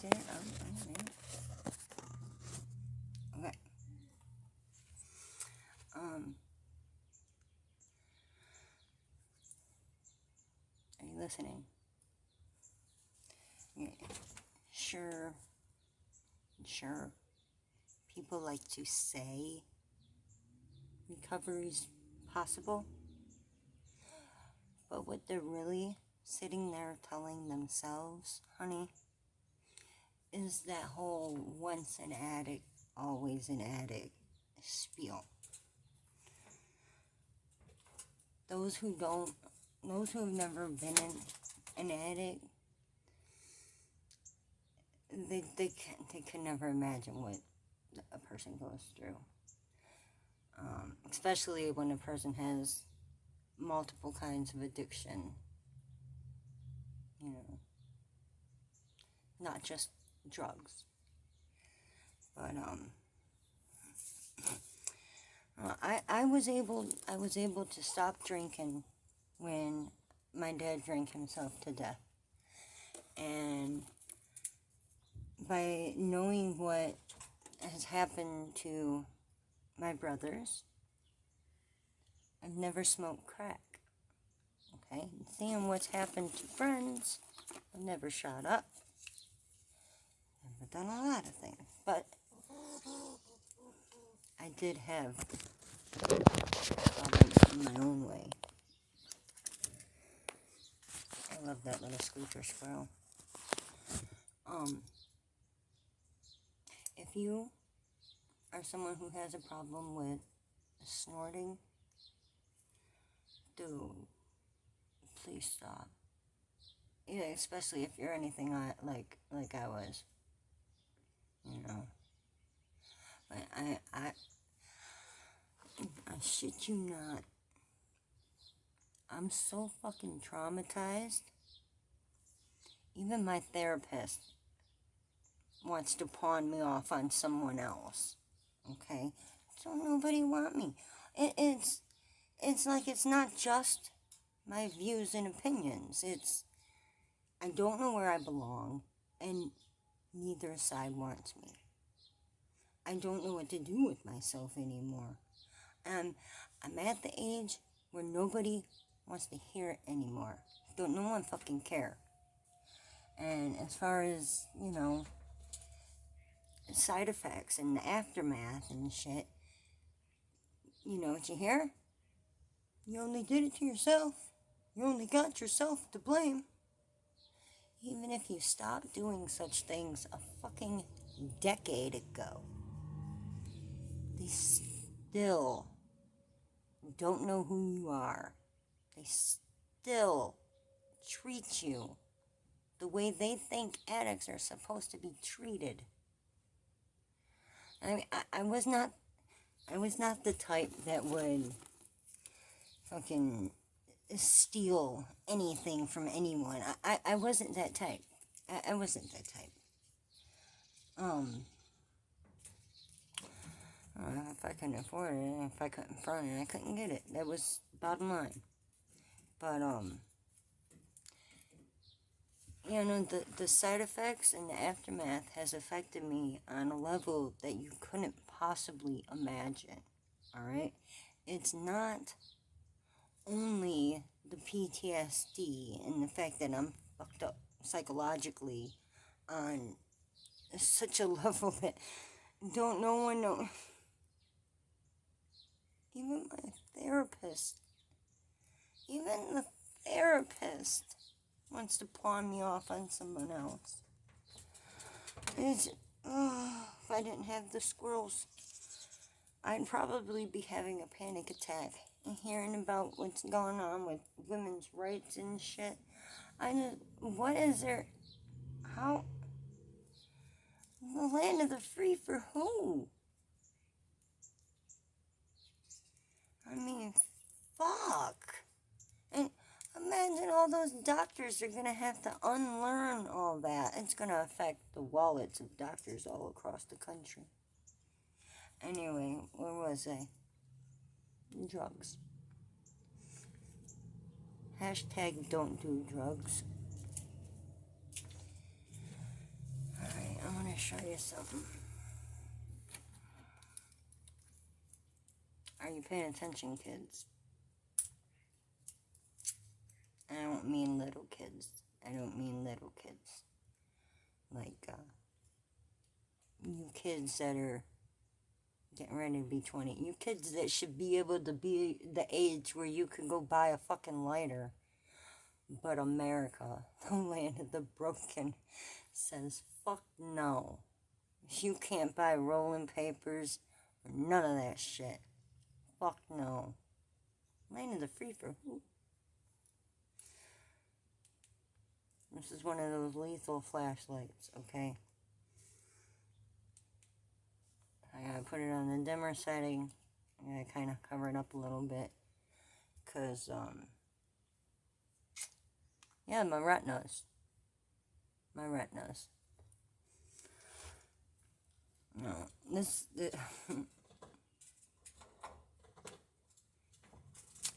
did it. I made it. Okay. Are you listening? Yeah. Sure. People like to say recovery's possible, but what they're really sitting there telling themselves, honey, is that whole once an addict, always an addict spiel. Those who have never been an addict, they can never imagine what a person goes through. Especially when a person has multiple kinds of addiction. You know, not just drugs. But I was able to stop drinking when my dad drank himself to death. And by knowing what has happened to my brothers, I've never smoked crack. Okay? Seeing what's happened to friends, I've never shot up. Never done a lot of things. But I did have problems in my own way. I love that little squeaker squirrel. If you are someone who has a problem with snorting, dude, please stop. Yeah, especially if you're anything like I was. You know. But I shit you not. I'm so fucking traumatized. Even my therapist wants to pawn me off on someone else. Okay? So nobody want me. It's like it's not just my views and opinions. It's I don't know where I belong, and neither side wants me. I don't know what to do with myself anymore. I'm at the age where nobody wants to hear it anymore. Don't no one fucking care. And as far as, side effects and the aftermath and shit, you know what you hear? You only did it to yourself. You only got yourself to blame. Even if you stopped doing such things a fucking decade ago, they still don't know who you are. They still treat you the way they think addicts are supposed to be treated. I mean, I was not the type that would fucking steal anything from anyone. I wasn't that type. I wasn't that type. If I couldn't afford it, if I couldn't front it, I couldn't get it. That was bottom line. But, the side effects and the aftermath has affected me on a level that you couldn't possibly imagine, alright? It's not only the PTSD and the fact that I'm fucked up psychologically on such a level that don't no one know. Even the therapist wants to pawn me off on someone else. If I didn't have the squirrels, I'd probably be having a panic attack and hearing about what's going on with women's rights and shit. What is there? How? The land of the free for who? I mean, fuck. And imagine all those doctors are going to have to unlearn all that. It's going to affect the wallets of doctors all across the country. Anyway, where was I? Drugs. Hashtag don't do drugs. show you something. Are you paying attention, kids? I don't mean little kids. I don't mean little kids. Like, you kids that are getting ready to be 20. You kids that should be able to be the age where you can go buy a fucking lighter. But America, the land of the broken, says, fuck no. You can't buy rolling papers or none of that shit. Fuck no. Land of the free for who? This is one of those lethal flashlights, okay? I gotta put it on the dimmer setting. I gotta kind of cover it up a little bit. Because, yeah, my retinas. My retinas. No,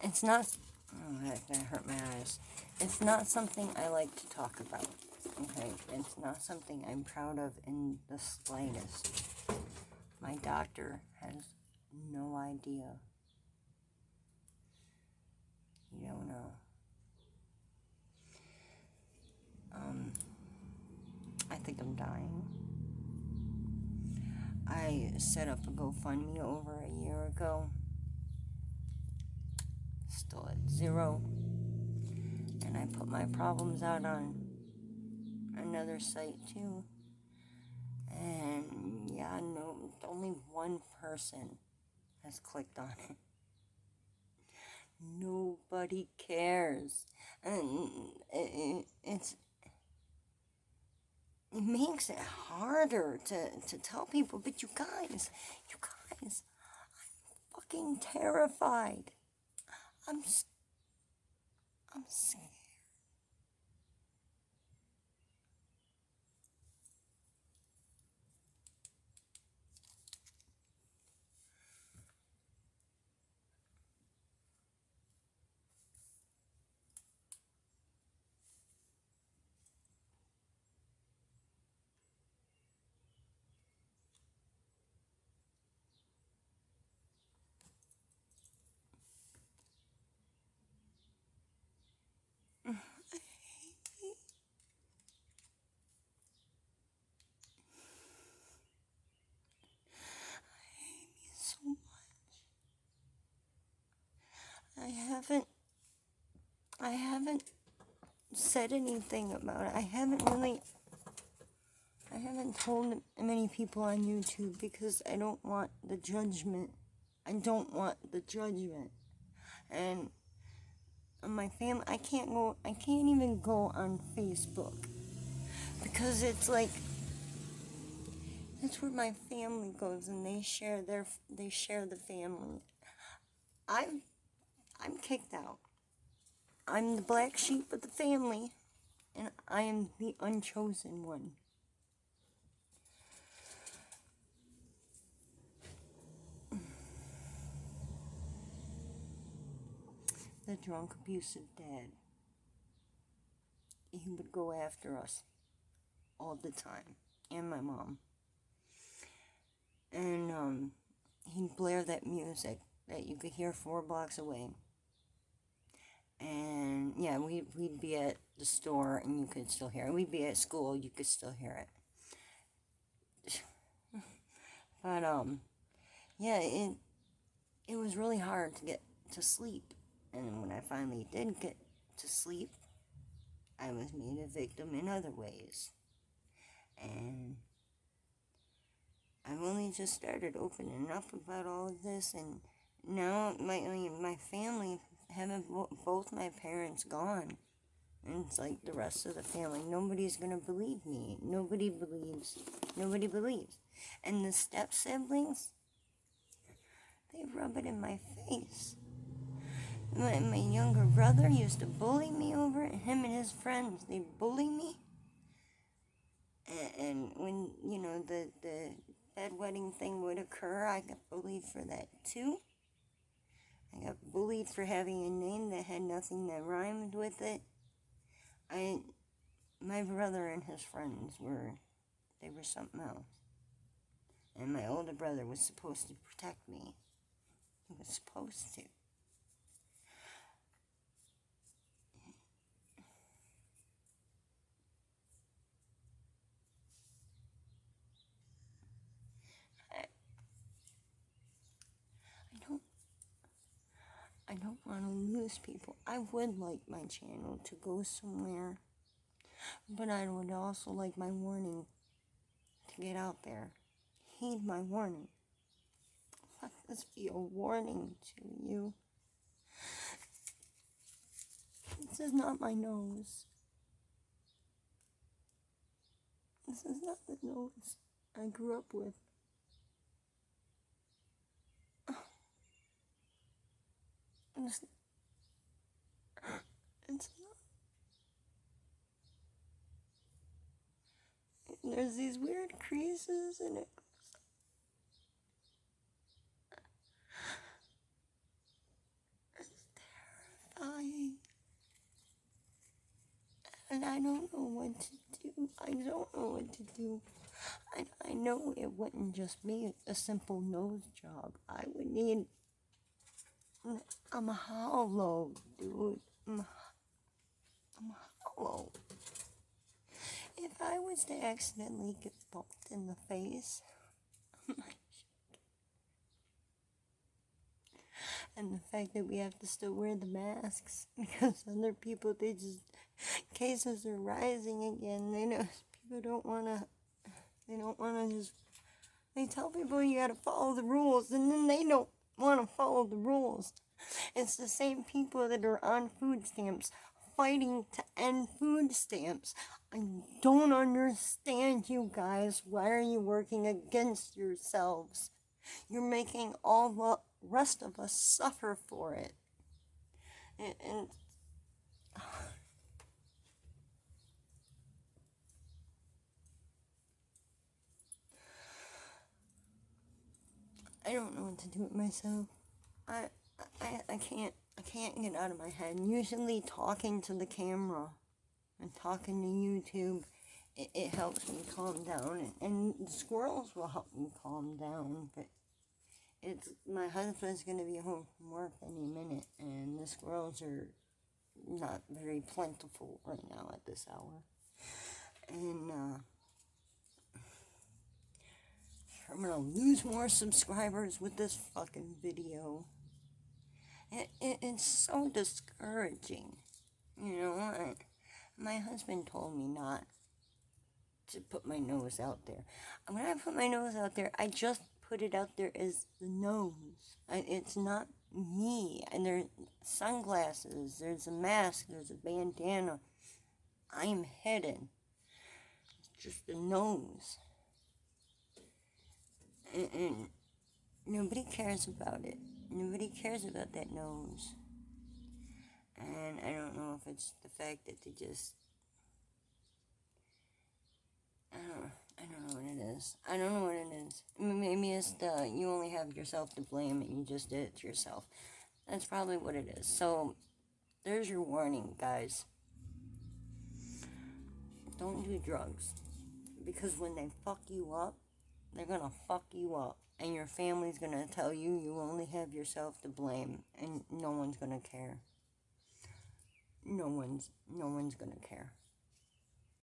it's not, oh, that hurt my eyes. It's not something I like to talk about, okay? It's not something I'm proud of in the slightest. My doctor has no idea. You don't know. I think I'm dying. I set up a GoFundMe over a year ago. Still at zero. And I put my problems out on another site too. And yeah, no, only one person has clicked on it. Nobody cares. And it makes it harder to tell people, but you guys, I'm fucking terrified. I'm scared. So much. I haven't said anything about it. I haven't told many people on YouTube because I don't want the judgment. And my family, I can't even go on Facebook because it's like, that's where my family goes and they share the family. I'm kicked out. I'm the black sheep of the family, and I am the unchosen one. The drunk, abusive dad. He would go after us all the time, and my mom. And he'd blare that music that you could hear 4 blocks away. And yeah, we'd be at the store and you could still hear it. We'd be at school, you could still hear it. But yeah, it was really hard to get to sleep. And when I finally did get to sleep, I was made a victim in other ways. And I've only just started opening up about all of this, and now my family, having both my parents gone, and it's like the rest of the family, nobody's gonna believe me. Nobody believes. And the step-siblings, they rub it in my face. My younger brother used to bully me over it. Him and his friends, they bully me. And when, the bedwetting thing would occur, I got bullied for that too. I got bullied for having a name that had nothing that rhymed with it. My brother and his friends they were something else. And my older brother was supposed to protect me. He was supposed to. I don't want to lose people. I would like my channel to go somewhere, but I would also like my warning to get out there. Heed my warning. Let this be a warning to you. This is not my nose. This is not the nose I grew up with. It's not. There's these weird creases and it goes. It's terrifying. And I don't know what to do. I don't know what to do. I know it wouldn't just be a simple nose job. I would need... I'm hollow, dude. I'm hollow. If I was to accidentally get bumped in the face, and the fact that we have to still wear the masks because other people, cases are rising again. People don't want to just, they tell people you gotta follow the rules, and then they don't want to follow the rules. It's the same people that are on food stamps fighting to end food stamps. I don't understand you guys. Why are you working against yourselves? You're making all the rest of us suffer for it. And I don't know what to do with myself. I can't get out of my head. Usually talking to the camera and talking to YouTube, it helps me calm down. And the squirrels will help me calm down. But my husband's going to be home from work any minute. And the squirrels are not very plentiful right now at this hour. And I'm going to lose more subscribers with this fucking video. It's so discouraging, my husband told me not to put my nose out there. When I put my nose out there, I just put it out there as the nose. It's not me. And there's sunglasses, there's a mask, there's a bandana. I'm hidden. It's just the nose. And nobody cares about it. Nobody cares about that nose. And I don't know if it's the fact that they just... I don't know what it is. I don't know what it is. Maybe it's you only have yourself to blame and you just did it to yourself. That's probably what it is. So, there's your warning, guys. Don't do drugs. Because when they fuck you up, they're gonna fuck you up. And your family's gonna tell you you only have yourself to blame. And no one's gonna care. No one's gonna care.